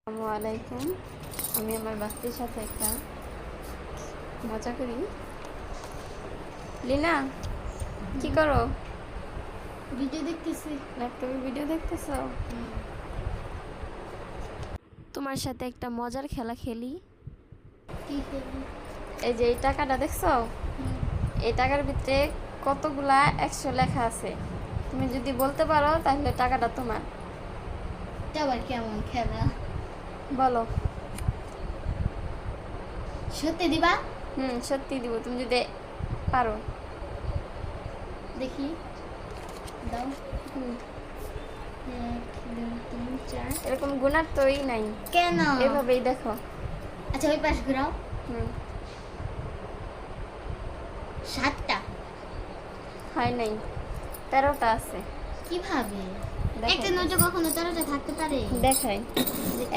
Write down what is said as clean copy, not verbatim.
আসসালামু আলাইকুম। আমি আমার বাচ্চার সাথে একটা মজা করি। লিনা, কি করো? ভিডিও দেখতেছি। ল্যাপটপে ভিডিও দেখতেছো? তোমার সাথে একটা মজার খেলা খেলি। কি খেলি? এই যে এই টাকাটা দেখছো, এই টাকার ভিতরে কতগুলা 100 লেখা আছে। তুমি যদি বলতে পারো তাহলে টাকাটা তোমার। এটা আবার কেমন খেলা? বলো। সত্যি দিবা? সত্যি দিব, তুমি যদি পারো। দেখি, দাও। হুম, 1 2 3 4। এরকম গুণার তোই নাই। কেন? এভাবেই দেখো। আচ্ছা, ওই পাশ ঘুরাও। হুম, 7টা। হয় নাই, 13টা আছে। কিভাবে? দেখাই। একটা নোটে কখনো 13টা থাকতে পারে? দেখাই।